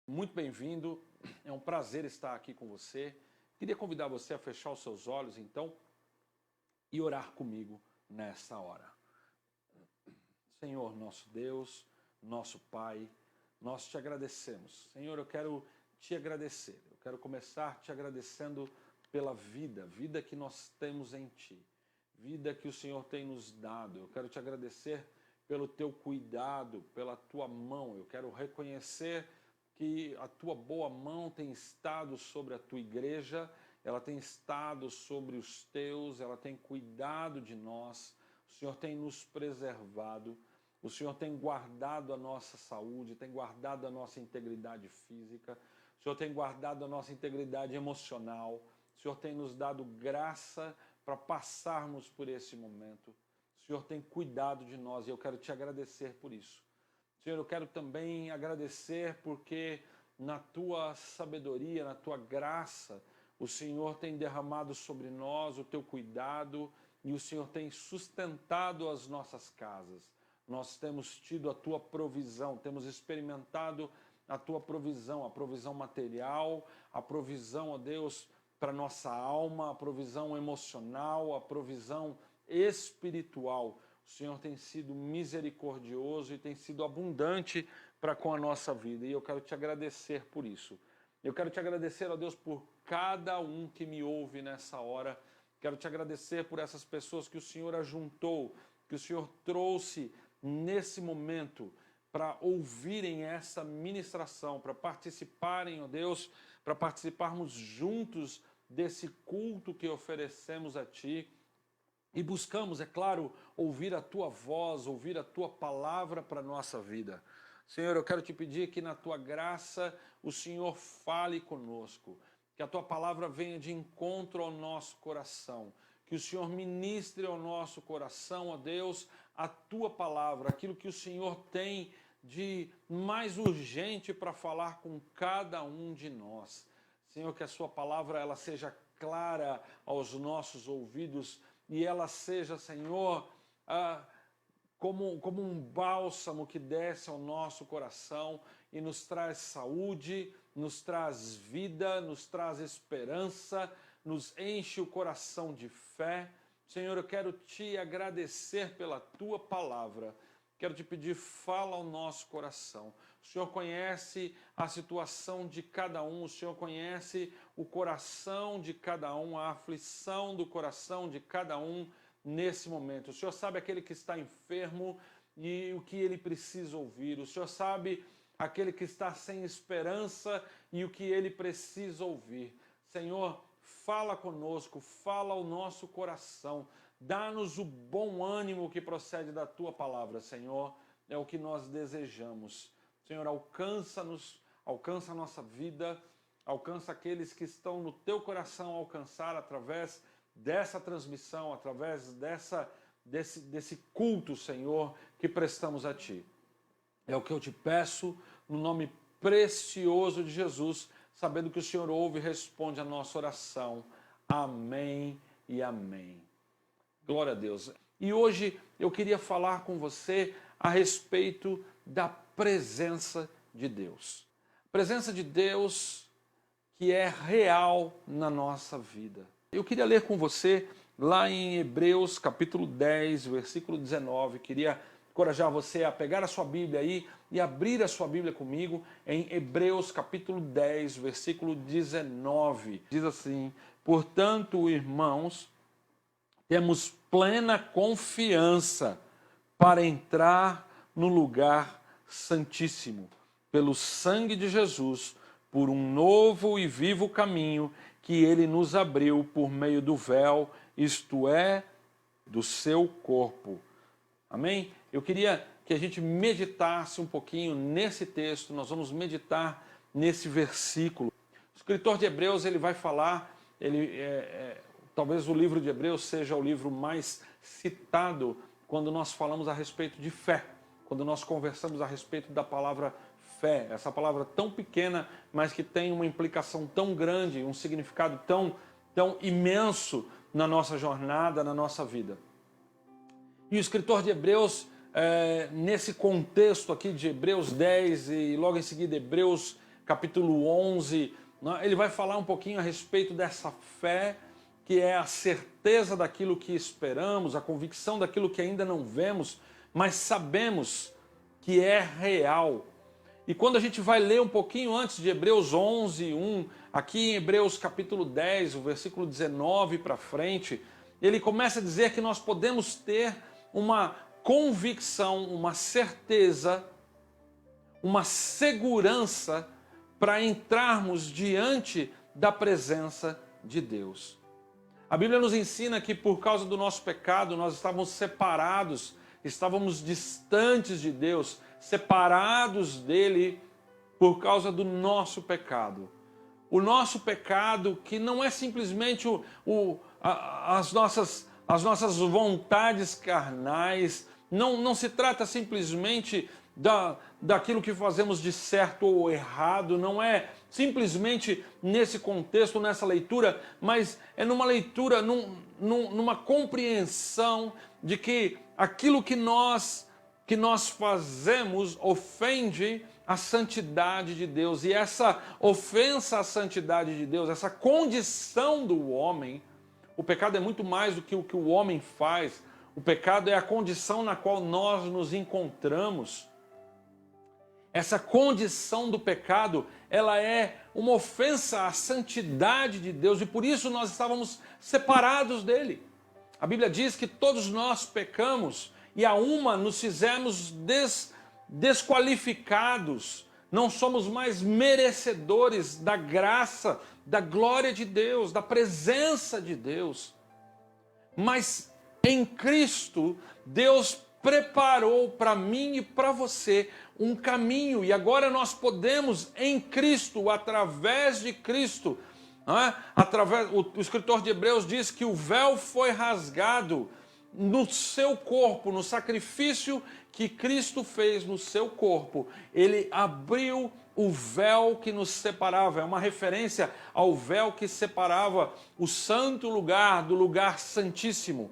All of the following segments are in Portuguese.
Muito bem-vindo, é um prazer estar aqui com você. Queria convidar você a fechar os seus olhos, então, e orar comigo nessa hora. Senhor, nosso Deus, nosso Pai, nós te agradecemos. Senhor, eu quero te agradecer. Eu quero começar te agradecendo pela vida que nós temos em Ti, vida que o Senhor tem nos dado. Eu quero te agradecer pelo Teu cuidado, pela Tua mão. Eu quero reconhecer que a Tua boa mão tem estado sobre a Tua igreja, ela tem estado sobre os Teus, ela tem cuidado de nós, o Senhor tem nos preservado, o Senhor tem guardado a nossa saúde, tem guardado a nossa integridade física, o Senhor tem guardado a nossa integridade emocional, o Senhor tem nos dado graça para passarmos por esse momento, o Senhor tem cuidado de nós e eu quero te agradecer por isso. Senhor, eu quero também agradecer porque na Tua sabedoria, na Tua graça, o Senhor tem derramado sobre nós o Teu cuidado e o Senhor tem sustentado as nossas casas. Nós temos tido a Tua provisão, temos experimentado a Tua provisão, a provisão material, a provisão, ó Deus, para nossa alma, a provisão emocional, a provisão espiritual. O Senhor tem sido misericordioso e tem sido abundante para com a nossa vida. E eu quero te agradecer por isso. Eu quero te agradecer, ó Deus, por cada um que me ouve nessa hora. Quero te agradecer por essas pessoas que o Senhor ajuntou, que o Senhor trouxe nesse momento para ouvirem essa ministração, para participarem, ó Deus, para participarmos juntos desse culto que oferecemos a Ti. E buscamos, é claro, ouvir a Tua voz, ouvir a Tua palavra para a nossa vida. Senhor, eu quero te pedir que na Tua graça o Senhor fale conosco, que a Tua palavra venha de encontro ao nosso coração, que o Senhor ministre ao nosso coração, ó Deus, a Tua palavra, aquilo que o Senhor tem de mais urgente para falar com cada um de nós. Senhor, que a Sua palavra ela seja clara aos nossos ouvidos, e ela seja, Senhor, como um bálsamo que desce ao nosso coração e nos traz saúde, nos traz vida, nos traz esperança, nos enche o coração de fé. Senhor, eu quero te agradecer pela Tua palavra. Quero te pedir, fala ao nosso coração. O Senhor conhece a situação de cada um, o Senhor conhece o coração de cada um, a aflição do coração de cada um nesse momento. O Senhor sabe aquele que está enfermo e o que ele precisa ouvir. O Senhor sabe aquele que está sem esperança e o que ele precisa ouvir. Senhor, fala conosco, fala ao nosso coração. Dá-nos o bom ânimo que procede da Tua palavra, Senhor. É o que nós desejamos. Senhor, alcança-nos, alcança a nossa vida, alcança aqueles que estão no Teu coração a alcançar através dessa transmissão, através desse culto, Senhor, que prestamos a Ti. É o que eu te peço no nome precioso de Jesus, sabendo que o Senhor ouve e responde a nossa oração. Amém e amém. Glória a Deus. E hoje eu queria falar com você a respeito da presença de Deus. A presença de Deus que é real na nossa vida. Eu queria ler com você lá em Hebreus capítulo 10, versículo 19. Queria encorajar você a pegar a sua Bíblia aí e abrir a sua Bíblia comigo em Hebreus capítulo 10, versículo 19. Diz assim: portanto, irmãos, temos plena confiança para entrar no lugar santíssimo, pelo sangue de Jesus, por um novo e vivo caminho que Ele nos abriu por meio do véu, isto é, do seu corpo. Amém? Eu queria que a gente meditasse um pouquinho nesse texto, nós vamos meditar nesse versículo. O escritor de Hebreus ele vai falar, talvez o livro de Hebreus seja o livro mais citado quando nós falamos a respeito de fé, quando nós conversamos a respeito da palavra fé, essa palavra tão pequena, mas que tem uma implicação tão grande, um significado tão imenso na nossa jornada, na nossa vida. E o escritor de Hebreus, nesse contexto aqui de Hebreus 10 e logo em seguida Hebreus capítulo 11, né? Ele vai falar um pouquinho a respeito dessa fé, que é a certeza daquilo que esperamos, a convicção daquilo que ainda não vemos, mas sabemos que é real. E quando a gente vai ler um pouquinho antes de Hebreus 11, 1, aqui em Hebreus capítulo 10, o versículo 19 para frente, ele começa a dizer que nós podemos ter uma convicção, uma certeza, uma segurança para entrarmos diante da presença de Deus. A Bíblia nos ensina que por causa do nosso pecado nós estávamos separados, estávamos distantes de Deus, separados dele por causa do nosso pecado. O nosso pecado que não é simplesmente as nossas vontades carnais, não se trata simplesmente daquilo que fazemos de certo ou errado, não é simplesmente nesse contexto, nessa leitura, mas é numa leitura, numa compreensão de que aquilo que nós fazemos ofende a santidade de Deus. E essa ofensa à santidade de Deus, essa condição do homem, o pecado é muito mais do que o que o homem faz. O pecado é a condição na qual nós nos encontramos. Essa condição do pecado, ela é uma ofensa à santidade de Deus e por isso nós estávamos separados dele. A Bíblia diz que todos nós pecamos e a uma nos fizemos desqualificados. Não somos mais merecedores da graça, da glória de Deus, da presença de Deus. Mas em Cristo, Deus preparou para mim e para você um caminho, e agora nós podemos em Cristo, através de Cristo, o escritor de Hebreus diz que o véu foi rasgado no seu corpo, no sacrifício que Cristo fez no seu corpo. Ele abriu o véu que nos separava, é uma referência ao véu que separava o santo lugar do lugar santíssimo.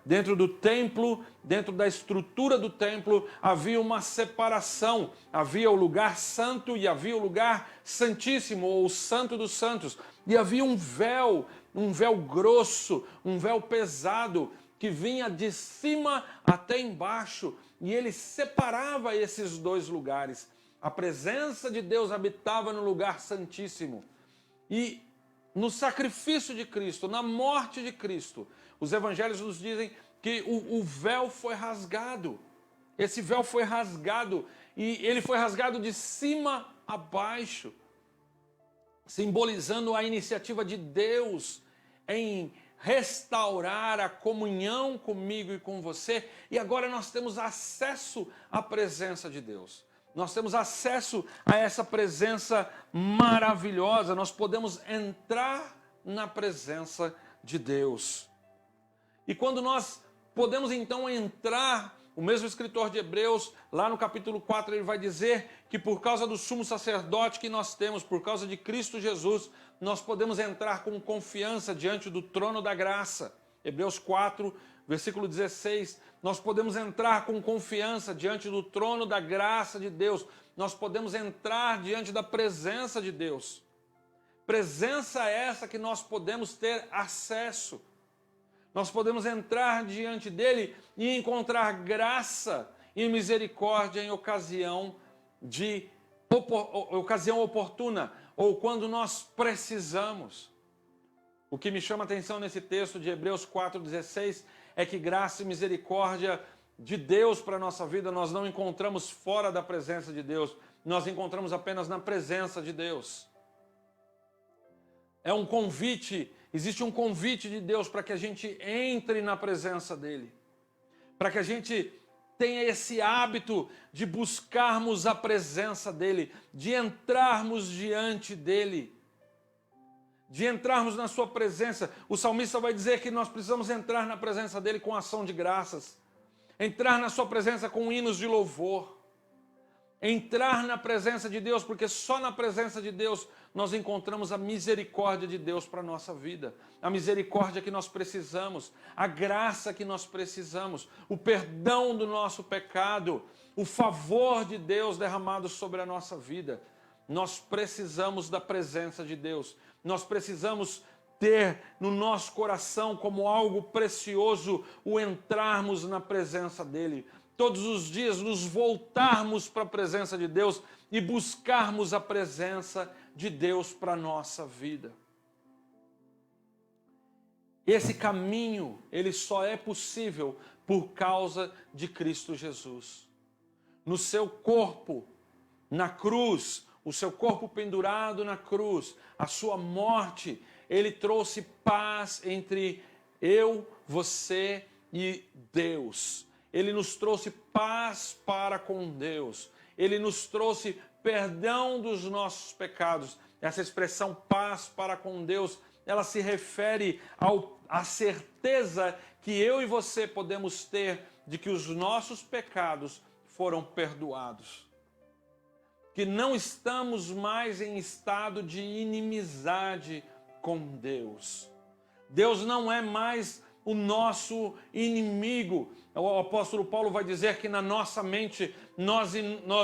Dentro do templo, dentro da estrutura do templo, havia uma separação. Havia o lugar santo e havia o lugar santíssimo, ou o santo dos santos. E havia um véu grosso, um véu pesado, que vinha de cima até embaixo. E ele separava esses dois lugares. A presença de Deus habitava no lugar santíssimo. E no sacrifício de Cristo, na morte de Cristo, os evangelhos nos dizem que o véu foi rasgado. Esse véu foi rasgado e ele foi rasgado de cima a baixo, simbolizando a iniciativa de Deus em restaurar a comunhão comigo e com você. E agora nós temos acesso à presença de Deus. Nós temos acesso a essa presença maravilhosa. Nós podemos entrar na presença de Deus. E quando nós podemos então entrar, o mesmo escritor de Hebreus, lá no capítulo 4, ele vai dizer que por causa do sumo sacerdote que nós temos, por causa de Cristo Jesus, nós podemos entrar com confiança diante do trono da graça. Hebreus 4, versículo 16, nós podemos entrar com confiança diante do trono da graça de Deus. Nós podemos entrar diante da presença de Deus. Presença essa que nós podemos ter acesso. Nós podemos entrar diante dele e encontrar graça e misericórdia em ocasião oportuna, ou quando nós precisamos. O que me chama a atenção nesse texto de Hebreus 4,16 é que graça e misericórdia de Deus para a nossa vida nós não encontramos fora da presença de Deus, nós encontramos apenas na presença de Deus. É um convite, existe um convite de Deus para que a gente entre na presença dele, para que a gente tenha esse hábito de buscarmos a presença dele, de entrarmos diante dele, de entrarmos na sua presença. O salmista vai dizer que nós precisamos entrar na presença dele com ação de graças, entrar na sua presença com hinos de louvor, entrar na presença de Deus, porque só na presença de Deus nós encontramos a misericórdia de Deus para a nossa vida, a misericórdia que nós precisamos, a graça que nós precisamos, o perdão do nosso pecado, o favor de Deus derramado sobre a nossa vida. nós precisamos da presença de Deus. Nós precisamos ter no nosso coração como algo precioso o entrarmos na presença dEle. Todos os dias nos voltarmos para a presença de Deus e buscarmos a presença de Deus para a nossa vida. Esse caminho, ele só é possível por causa de Cristo Jesus. No seu corpo, na cruz, o seu corpo pendurado na cruz, a sua morte, ele trouxe paz entre eu, você e Deus. Ele nos trouxe paz para com Deus. Ele nos trouxe perdão dos nossos pecados. Essa expressão paz para com Deus, ela se refere à certeza que eu e você podemos ter de que os nossos pecados foram perdoados. Que não estamos mais em estado de inimizade com Deus. Deus não é mais o nosso inimigo. O apóstolo Paulo vai dizer que na nossa mente nós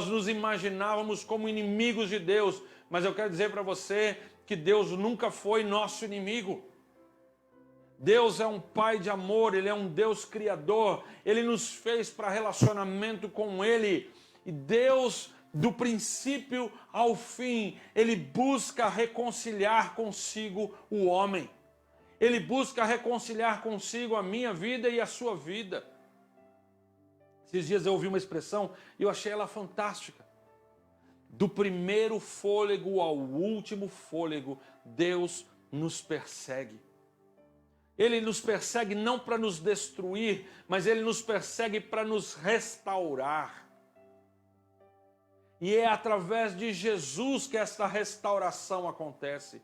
nos imaginávamos como inimigos de Deus, mas eu quero dizer para você que Deus nunca foi nosso inimigo. Deus é um Pai de amor, Ele é um Deus criador, Ele nos fez para relacionamento com Ele. E Deus, do princípio ao fim, Ele busca reconciliar consigo o homem. Ele busca reconciliar consigo a minha vida e a sua vida. Esses dias eu ouvi uma expressão e eu achei ela fantástica. Do primeiro fôlego ao último fôlego, Deus nos persegue. Ele nos persegue não para nos destruir, mas Ele nos persegue para nos restaurar. E é através de Jesus que esta restauração acontece.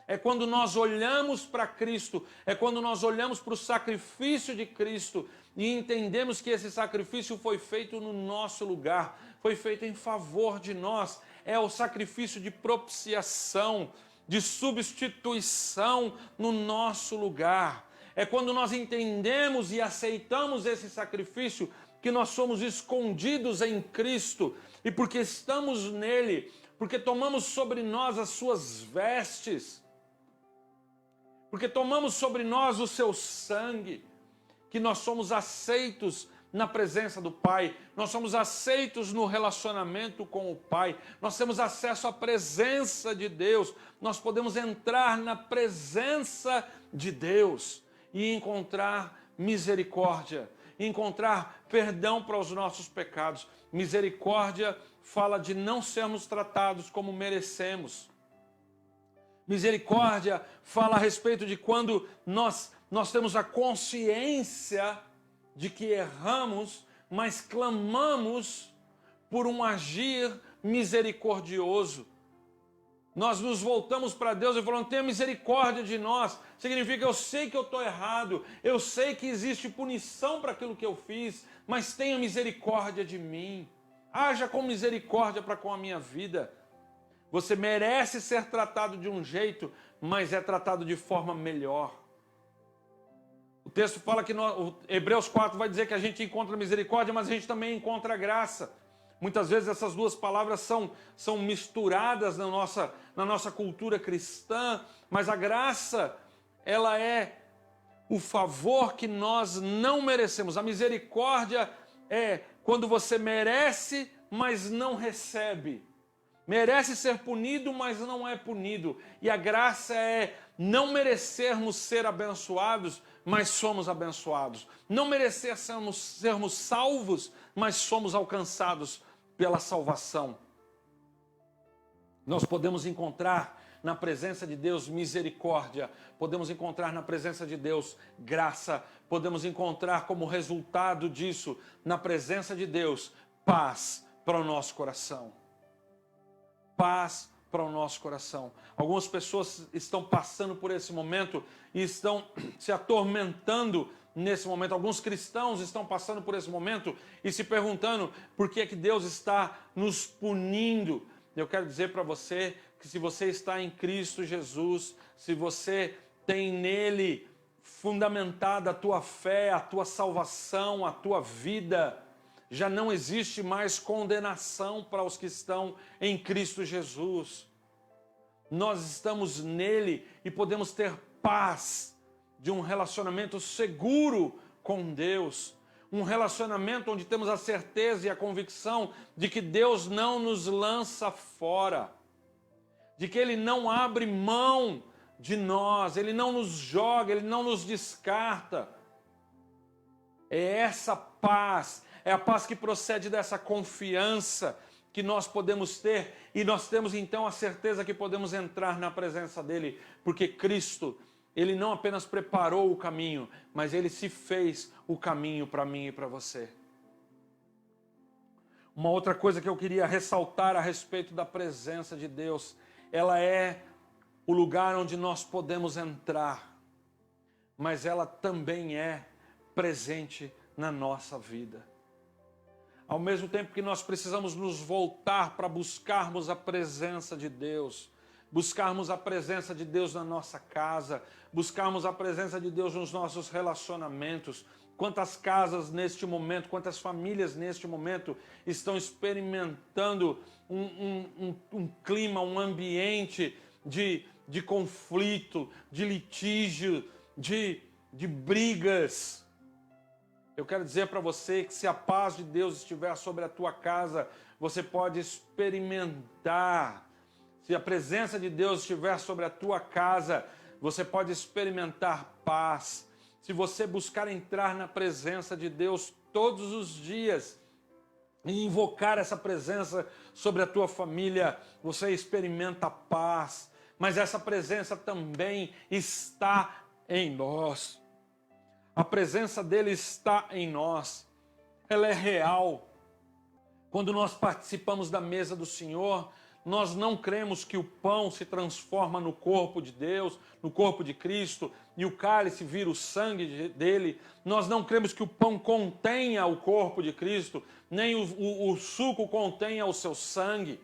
É quando nós olhamos para Cristo, é quando nós olhamos para o sacrifício de Cristo e entendemos que esse sacrifício foi feito no nosso lugar, foi feito em favor de nós. É o sacrifício de propiciação, de substituição no nosso lugar. É quando nós entendemos e aceitamos esse sacrifício que nós somos escondidos em Cristo e porque estamos nele, porque tomamos sobre nós as suas vestes, porque tomamos sobre nós o seu sangue, que nós somos aceitos na presença do Pai, nós somos aceitos no relacionamento com o Pai, nós temos acesso à presença de Deus, nós podemos entrar na presença de Deus e encontrar misericórdia, encontrar perdão para os nossos pecados. Misericórdia fala de não sermos tratados como merecemos. Misericórdia fala a respeito de quando nós temos a consciência de que erramos, mas clamamos por um agir misericordioso. Nós nos voltamos para Deus e falamos, tenha misericórdia de nós. Significa, eu sei que eu estou errado, eu sei que existe punição para aquilo que eu fiz, mas tenha misericórdia de mim. Haja com misericórdia para com a minha vida. Você merece ser tratado de um jeito, mas é tratado de forma melhor. O texto fala que Hebreus 4 vai dizer que a gente encontra misericórdia, mas a gente também encontra graça. Muitas vezes essas duas palavras são misturadas na nossa cultura cristã, mas a graça, ela é o favor que nós não merecemos. A misericórdia é quando você merece, mas não recebe. Merece ser punido, mas não é punido. E a graça é não merecermos ser abençoados, mas somos abençoados. Não merecer sermos salvos, mas somos alcançados pela salvação. Nós podemos encontrar na presença de Deus misericórdia, podemos encontrar na presença de Deus graça, podemos encontrar como resultado disso, na presença de Deus, paz para o nosso coração. Paz para o nosso coração. Algumas pessoas estão passando por esse momento e estão se atormentando nesse momento. Alguns cristãos estão passando por esse momento e se perguntando por que é que Deus está nos punindo. Eu quero dizer para você que se você está em Cristo Jesus, se você tem nele fundamentada a tua fé, a tua salvação, a tua vida, já não existe mais condenação para os que estão em Cristo Jesus. Nós estamos nele e podemos ter paz de um relacionamento seguro com Deus. Um relacionamento onde temos a certeza e a convicção de que Deus não nos lança fora, de que Ele não abre mão de nós, Ele não nos joga, Ele não nos descarta. É essa paz, é a paz que procede dessa confiança que nós podemos ter, e nós temos então a certeza que podemos entrar na presença dEle, porque Cristo, Ele não apenas preparou o caminho, mas Ele se fez o caminho para mim e para você. Uma outra coisa que eu queria ressaltar a respeito da presença de Deus, ela é o lugar onde nós podemos entrar, mas ela também é presente na nossa vida. Ao mesmo tempo que nós precisamos nos voltar para buscarmos a presença de Deus, buscarmos a presença de Deus na nossa casa, buscarmos a presença de Deus nos nossos relacionamentos. Quantas casas neste momento, quantas famílias neste momento estão experimentando um clima, um ambiente de conflito, de litígio, de brigas. Eu quero dizer para você que se a paz de Deus estiver sobre a tua casa, você pode experimentar. Se a presença de Deus estiver sobre a tua casa, você pode experimentar paz. Se você buscar entrar na presença de Deus todos os dias e invocar essa presença sobre a tua família, você experimenta paz. Mas essa presença também está em nós. A presença dele está em nós. Ela é real. Quando nós participamos da mesa do Senhor, nós não cremos que o pão se transforma no corpo de Deus, no corpo de Cristo, e o cálice vira o sangue dele. Nós não cremos que o pão contenha o corpo de Cristo, nem o suco contenha o seu sangue.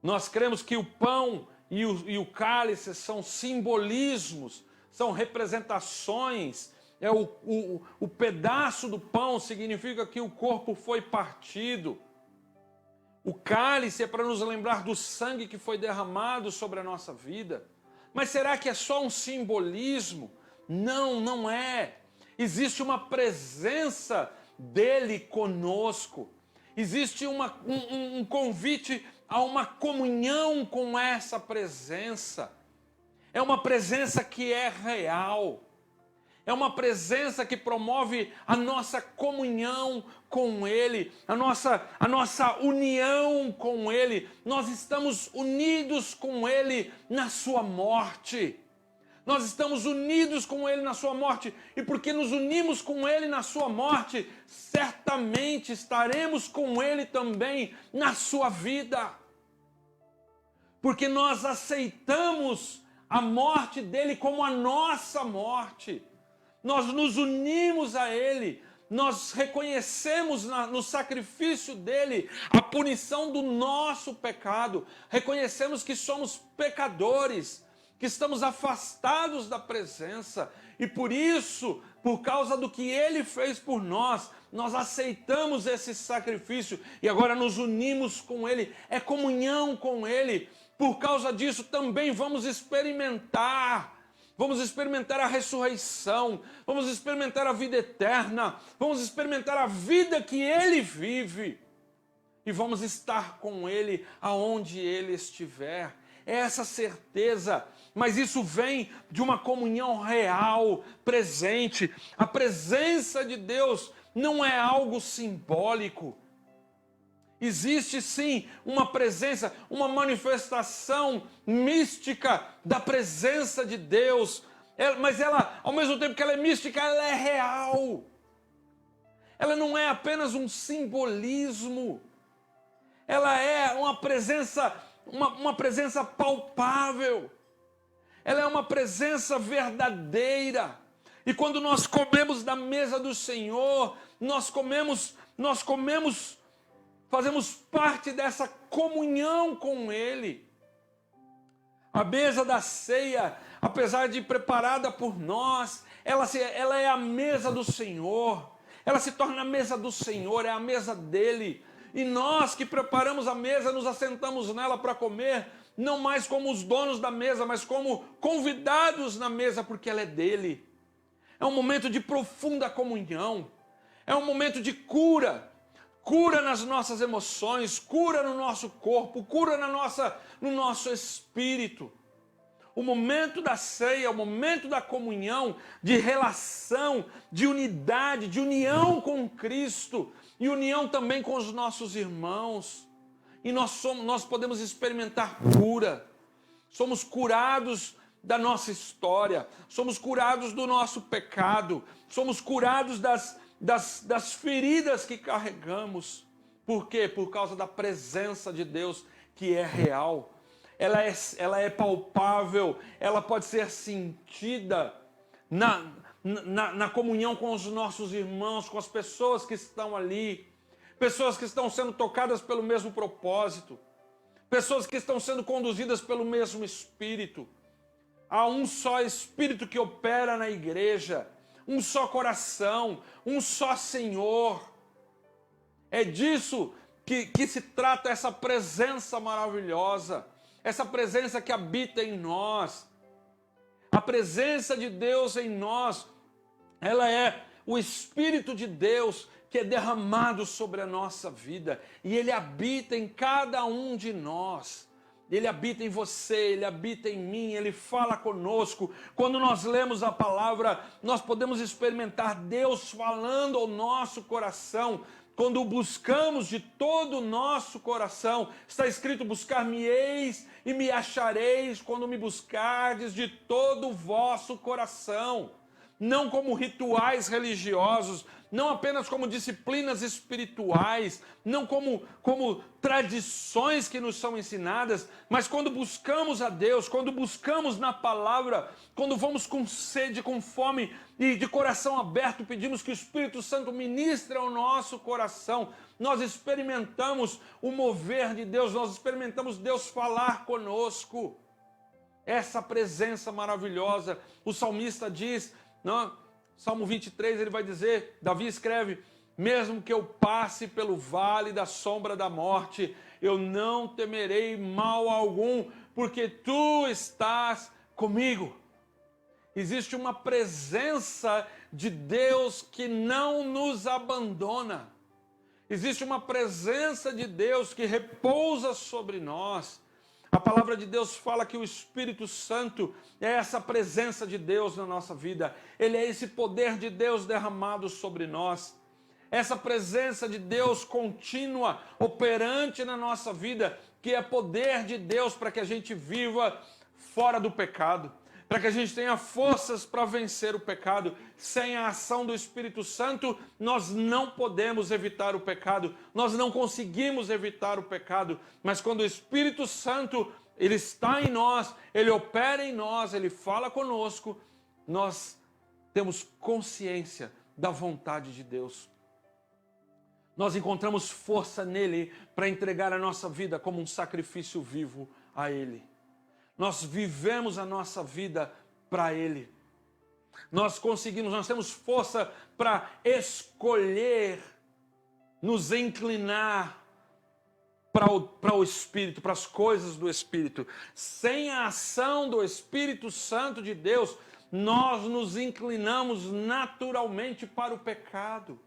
Nós cremos que o pão e o cálice são simbolismos, são representações. O pedaço do pão significa que o corpo foi partido. O cálice é para nos lembrar do sangue que foi derramado sobre a nossa vida. Mas será que é só um simbolismo? Não, não é. Existe uma presença dele conosco. Existe um convite a uma comunhão com essa presença. É uma presença que é real. É uma presença que promove a nossa comunhão com Ele, a nossa união com Ele. Nós estamos unidos com Ele na sua morte. Nós estamos unidos com Ele na sua morte. E porque nos unimos com Ele na sua morte, certamente estaremos com Ele também na sua vida. Porque nós aceitamos a morte dele como a nossa morte. Nós nos unimos a Ele, nós reconhecemos no sacrifício dele a punição do nosso pecado, reconhecemos que somos pecadores, que estamos afastados da presença, e por isso, por causa do que Ele fez por nós, nós aceitamos esse sacrifício e agora nos unimos com Ele, é comunhão com Ele. Por causa disso também vamos experimentar a ressurreição, vamos experimentar a vida eterna, vamos experimentar a vida que Ele vive e vamos estar com Ele aonde Ele estiver. É essa certeza, mas isso vem de uma comunhão real, presente. A presença de Deus não é algo simbólico. Existe sim uma presença, uma manifestação mística da presença de Deus, mas ela, ao mesmo tempo que ela é mística, ela é real. Ela não é apenas um simbolismo, ela é uma presença palpável, ela é uma presença verdadeira. E quando nós comemos da mesa do Senhor, fazemos parte dessa comunhão com Ele. A mesa da ceia, apesar de preparada por nós, ela é a mesa do Senhor. ela se torna a mesa do Senhor, é a mesa dele. E nós que preparamos a mesa, nos assentamos nela para comer, não mais como os donos da mesa, mas como convidados na mesa, porque ela é dele. É um momento de profunda comunhão, é um momento de cura, cura nas nossas emoções, cura no nosso corpo, cura no nosso espírito. O momento da ceia, o momento da comunhão, de relação, de unidade, de união com Cristo e união também com os nossos irmãos. E nós podemos experimentar cura. Somos curados da nossa história, somos curados do nosso pecado, somos curados das feridas que carregamos. Por quê? Por causa da presença de Deus que é real. Ela é palpável, ela pode ser sentida na comunhão com os nossos irmãos, com as pessoas que estão ali, pessoas que estão sendo tocadas pelo mesmo propósito, pessoas que estão sendo conduzidas pelo mesmo Espírito. Há um só Espírito que opera na igreja, um só coração, um só Senhor. É disso que se trata essa presença maravilhosa, essa presença que habita em nós. A presença de Deus em nós, ela é o Espírito de Deus que é derramado sobre a nossa vida. E Ele habita em cada um de nós. Ele habita em você, Ele habita em mim, Ele fala conosco. Quando nós lemos a palavra, nós podemos experimentar Deus falando ao nosso coração. Quando o buscamos de todo o nosso coração, está escrito: buscar-me-eis e me achareis quando me buscardes de todo o vosso coração. Não como rituais religiosos, não apenas como disciplinas espirituais, não como tradições que nos são ensinadas, mas quando buscamos a Deus, quando buscamos na palavra, quando vamos com sede, com fome e de coração aberto, pedimos que o Espírito Santo ministre ao nosso coração, nós experimentamos o mover de Deus, nós experimentamos Deus falar conosco. Essa presença maravilhosa, o salmista diz, Salmo 23, ele vai dizer, Davi escreve: mesmo que eu passe pelo vale da sombra da morte, eu não temerei mal algum, porque tu estás comigo. Existe uma presença de Deus que não nos abandona. Existe uma presença de Deus que repousa sobre nós. A palavra de Deus fala que o Espírito Santo é essa presença de Deus na nossa vida. Ele é esse poder de Deus derramado sobre nós. Essa presença de Deus contínua, operante na nossa vida, que é poder de Deus para que a gente viva fora do pecado, para que a gente tenha forças para vencer o pecado. Sem a ação do Espírito Santo, nós não podemos evitar o pecado, nós não conseguimos evitar o pecado, mas quando o Espírito Santo, ele está em nós, ele opera em nós, ele fala conosco, nós temos consciência da vontade de Deus. Nós encontramos força nele para entregar a nossa vida como um sacrifício vivo a ele. Nós vivemos a nossa vida para Ele. Nós temos força para escolher, nos inclinar para o Espírito, para as coisas do Espírito. Sem a ação do Espírito Santo de Deus, nós nos inclinamos naturalmente para o pecado.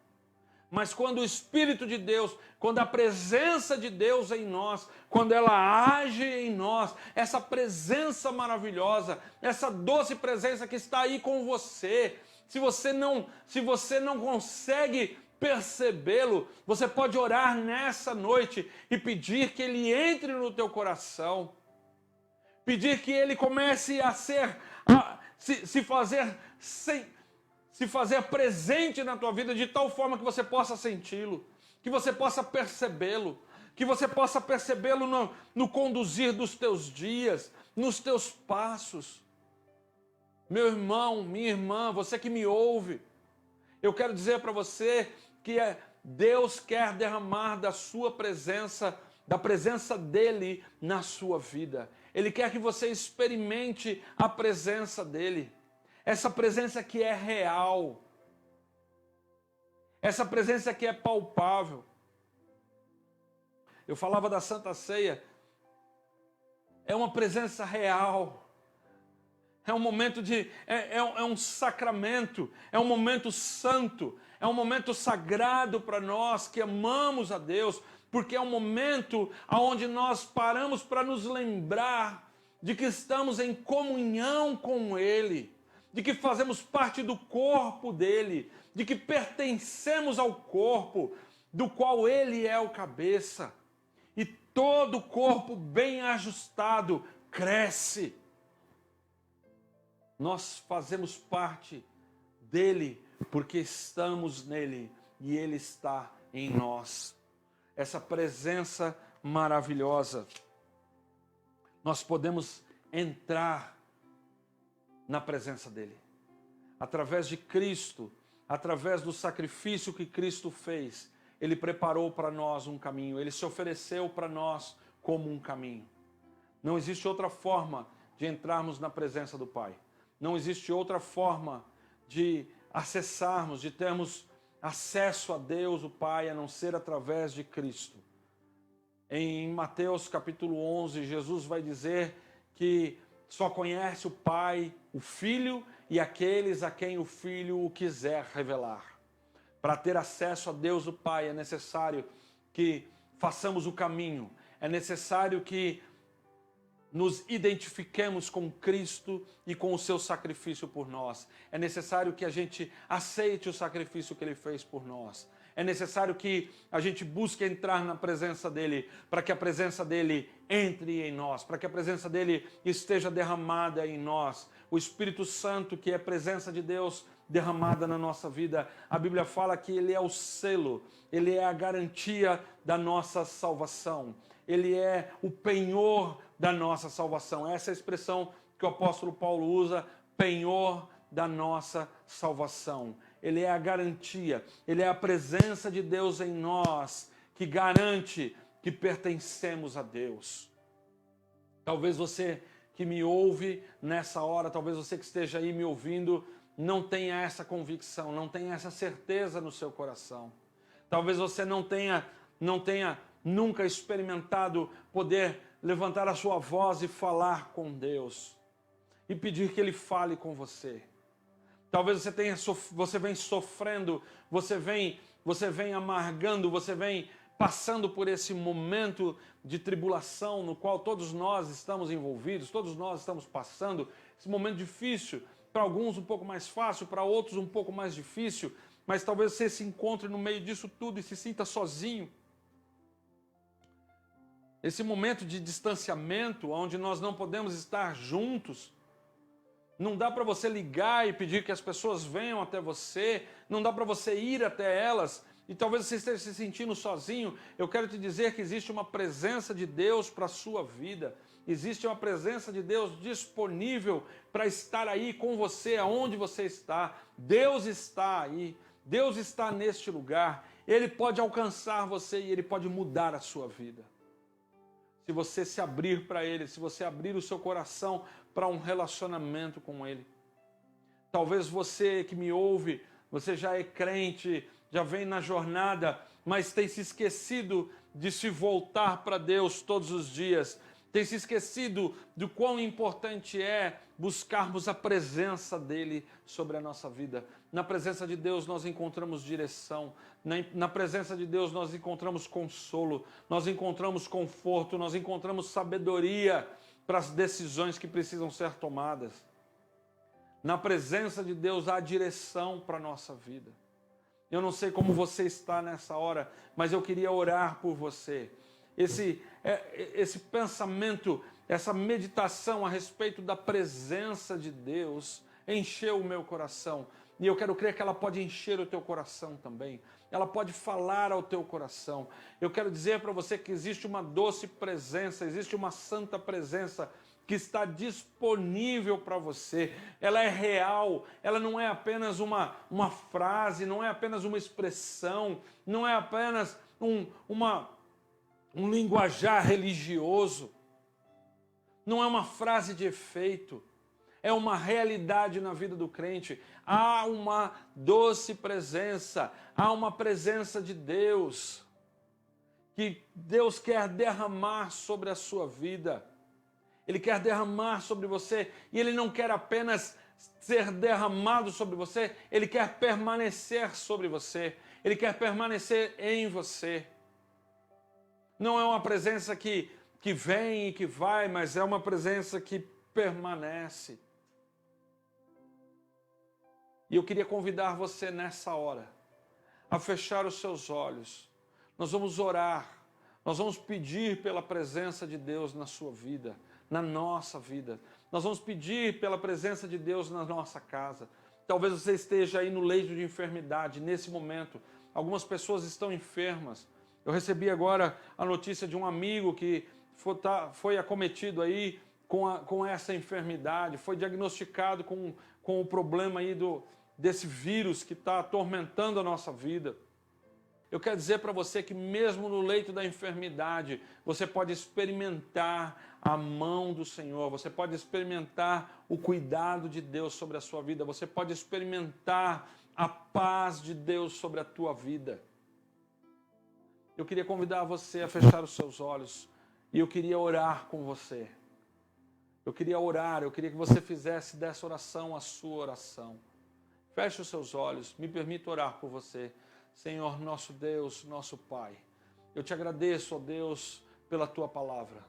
Mas quando o Espírito de Deus, quando a presença de Deus em nós, quando ela age em nós, essa presença maravilhosa, essa doce presença que está aí com você, se você não consegue percebê-lo, você pode orar nessa noite e pedir que ele entre no teu coração, pedir que ele comece a se fazer presente na tua vida de tal forma que você possa senti-lo, que você possa percebê-lo, que você possa percebê-lo no conduzir dos teus dias, nos teus passos. Meu irmão, minha irmã, você que me ouve, eu quero dizer para você que Deus quer derramar da sua presença, da presença dele na sua vida. Ele quer que você experimente a presença dele. Essa presença que é real. Essa presença que é palpável. Eu falava da Santa Ceia, é uma presença real. É um momento é um sacramento, é um momento santo, é um momento sagrado para nós que amamos a Deus, porque é um momento onde nós paramos para nos lembrar de que estamos em comunhão com Ele, de que fazemos parte do corpo dele, de que pertencemos ao corpo do qual Ele é o cabeça. E todo o corpo bem ajustado cresce. Nós fazemos parte dele porque estamos nele e ele está em nós. Essa presença maravilhosa. Nós podemos entrar na presença dele. Através de Cristo, através do sacrifício que Cristo fez, ele preparou para nós um caminho, ele se ofereceu para nós como um caminho. Não existe outra forma de entrarmos na presença do Pai. Não existe outra forma de acessarmos, de termos acesso a Deus, o Pai, a não ser através de Cristo. Em Mateus capítulo 11, Jesus vai dizer que só conhece o Pai, o Filho e aqueles a quem o Filho o quiser revelar. Para ter acesso a Deus, o Pai, é necessário que façamos o caminho, é necessário que nos identifiquemos com Cristo e com o seu sacrifício por nós. É necessário que a gente aceite o sacrifício que ele fez por nós. É necessário que a gente busque entrar na presença dele, para que a presença dele entre em nós, para que a presença dele esteja derramada em nós. O Espírito Santo, que é a presença de Deus derramada na nossa vida, a Bíblia fala que ele é o selo, ele é a garantia da nossa salvação. Ele é o penhor da nossa salvação. Essa é a expressão que o apóstolo Paulo usa, penhor da nossa salvação. Ele é a garantia, ele é a presença de Deus em nós, que garante que pertencemos a Deus. Talvez você que me ouve nessa hora, talvez você que esteja aí me ouvindo, não tenha essa convicção, não tenha essa certeza no seu coração. Talvez você não tenha nunca experimentado poder levantar a sua voz e falar com Deus e pedir que Ele fale com você. Talvez você venha sofrendo, você vem amargando, você vem passando por esse momento de tribulação no qual todos nós estamos envolvidos, todos nós estamos passando, esse momento difícil, para alguns um pouco mais fácil, para outros um pouco mais difícil, mas talvez você se encontre no meio disso tudo e se sinta sozinho. Esse momento de distanciamento, onde nós não podemos estar juntos, não dá para você ligar e pedir que as pessoas venham até você, não dá para você ir até elas, e talvez você esteja se sentindo sozinho. Eu quero te dizer que existe uma presença de Deus para a sua vida, existe uma presença de Deus disponível para estar aí com você, aonde você está. Deus está aí, Deus está neste lugar, Ele pode alcançar você e Ele pode mudar a sua vida. Se você se abrir para Ele, se você abrir o seu coração para um relacionamento com Ele. Talvez você que me ouve, você já é crente, já vem na jornada, mas tem se esquecido de se voltar para Deus todos os dias. Tem se esquecido do quão importante é buscarmos a presença dEle sobre a nossa vida. Na presença de Deus nós encontramos direção, na presença de Deus nós encontramos consolo, nós encontramos conforto, nós encontramos sabedoria para as decisões que precisam ser tomadas. Na presença de Deus há direção para a nossa vida. Eu não sei como você está nessa hora, mas eu queria orar por você. Esse pensamento, essa meditação a respeito da presença de Deus encheu o meu coração. E eu quero crer que ela pode encher o teu coração também. Ela pode falar ao teu coração. Eu quero dizer para você que existe uma doce presença, existe uma santa presença que está disponível para você. Ela é real, ela não é apenas uma frase, não é apenas uma expressão, não é apenas um linguajar religioso, não é uma frase de efeito. É uma realidade na vida do crente. Há uma doce presença, há uma presença de Deus, que Deus quer derramar sobre a sua vida. Ele quer derramar sobre você, e Ele não quer apenas ser derramado sobre você, Ele quer permanecer sobre você, Ele quer permanecer em você. Não é uma presença que vem e que vai, mas é uma presença que permanece. E eu queria convidar você nessa hora a fechar os seus olhos. Nós vamos orar, nós vamos pedir pela presença de Deus na sua vida, na nossa vida. Nós vamos pedir pela presença de Deus na nossa casa. Talvez você esteja aí no leito de enfermidade nesse momento. Algumas pessoas estão enfermas. Eu recebi agora a notícia de um amigo que foi acometido aí com essa enfermidade, foi diagnosticado com o problema aí desse vírus que está atormentando a nossa vida. Eu quero dizer para você que mesmo no leito da enfermidade, você pode experimentar a mão do Senhor, você pode experimentar o cuidado de Deus sobre a sua vida, você pode experimentar a paz de Deus sobre a tua vida. Eu queria convidar você a fechar os seus olhos e eu queria orar com você. Eu queria orar, eu queria que você fizesse dessa oração a sua oração. Feche os seus olhos, me permita orar por você. Senhor, nosso Deus, nosso Pai, eu te agradeço, ó Deus, pela Tua palavra.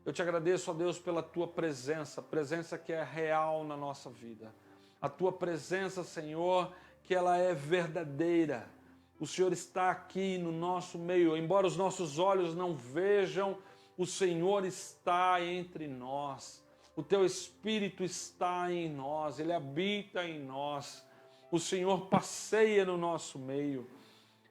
Eu te agradeço, ó Deus, pela Tua presença, presença que é real na nossa vida. A Tua presença, Senhor, que ela é verdadeira. O Senhor está aqui no nosso meio, embora os nossos olhos não vejam, o Senhor está entre nós. O Teu Espírito está em nós, Ele habita em nós. O Senhor passeia no nosso meio.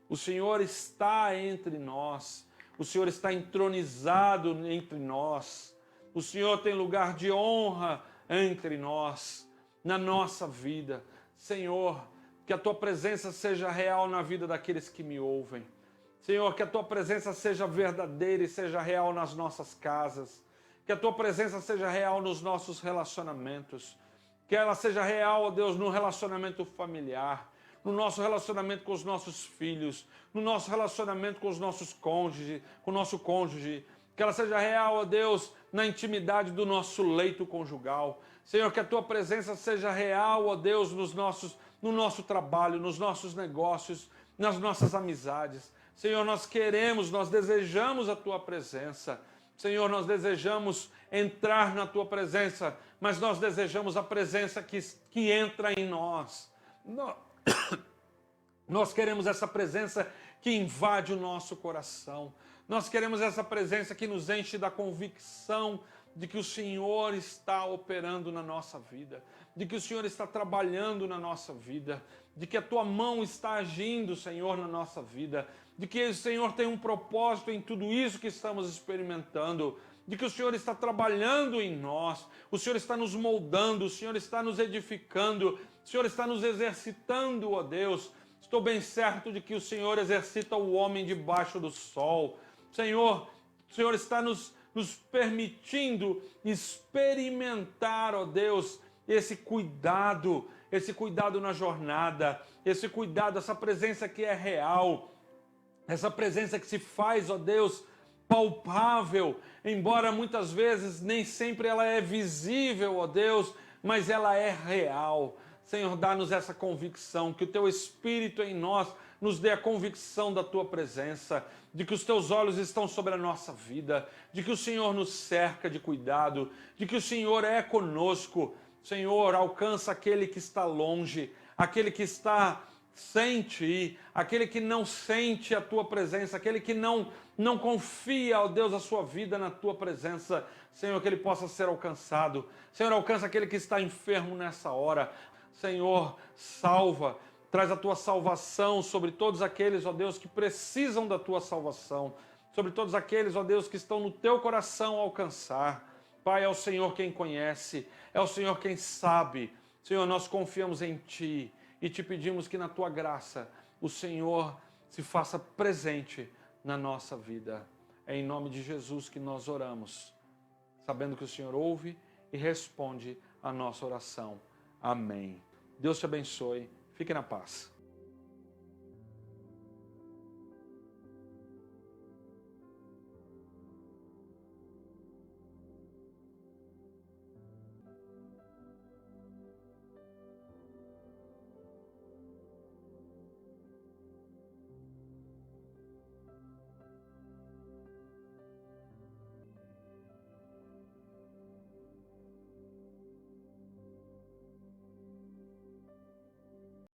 O Senhor está entre nós. O Senhor está entronizado entre nós. O Senhor tem lugar de honra entre nós, na nossa vida. Senhor, que a Tua presença seja real na vida daqueles que me ouvem. Senhor, que a Tua presença seja verdadeira e seja real nas nossas casas. Que a Tua presença seja real nos nossos relacionamentos. Que ela seja real, ó Deus, no relacionamento familiar, no nosso relacionamento com os nossos filhos, no nosso relacionamento com os nossos cônjuges, com o nosso cônjuge. Que ela seja real, ó Deus, na intimidade do nosso leito conjugal. Senhor, que a Tua presença seja real, ó Deus, no nosso trabalho, nos nossos negócios, nas nossas amizades. Senhor, nós desejamos a Tua presença. Senhor, nós desejamos entrar na Tua presença, mas nós desejamos a presença que entra em nós. Nós queremos essa presença que invade o nosso coração. Nós queremos essa presença que nos enche da convicção de que o Senhor está operando na nossa vida, de que o Senhor está trabalhando na nossa vida, de que a Tua mão está agindo, Senhor, na nossa vida, de que o Senhor tem um propósito em tudo isso que estamos experimentando, de que o Senhor está trabalhando em nós, o Senhor está nos moldando, o Senhor está nos edificando, o Senhor está nos exercitando, ó Deus. Estou bem certo de que o Senhor exercita o homem debaixo do sol. Senhor, o Senhor está nos permitindo experimentar, ó Deus, esse cuidado na jornada, esse cuidado, essa presença que é real, essa presença que se faz, ó Deus, palpável, embora muitas vezes nem sempre ela é visível, ó Deus, mas ela é real. Senhor, dá-nos essa convicção, que o Teu Espírito em nós nos dê a convicção da Tua presença, de que os Teus olhos estão sobre a nossa vida, de que o Senhor nos cerca de cuidado, de que o Senhor é conosco. Senhor, alcança aquele que está longe, aquele que está sem Ti, aquele que não sente a Tua presença, aquele que não confia, ó Deus, a sua vida na Tua presença. Senhor, que ele possa ser alcançado. Senhor, alcança aquele que está enfermo nessa hora. Senhor, salva, traz a Tua salvação sobre todos aqueles, ó Deus, que precisam da Tua salvação, sobre todos aqueles, ó Deus, que estão no Teu coração a alcançar. Pai, é o Senhor quem conhece, é o Senhor quem sabe. Senhor, nós confiamos em Ti e Te pedimos que na Tua graça o Senhor se faça presente na nossa vida. É em nome de Jesus que nós oramos, sabendo que o Senhor ouve e responde a nossa oração. Amém. Deus te abençoe. Fique na paz.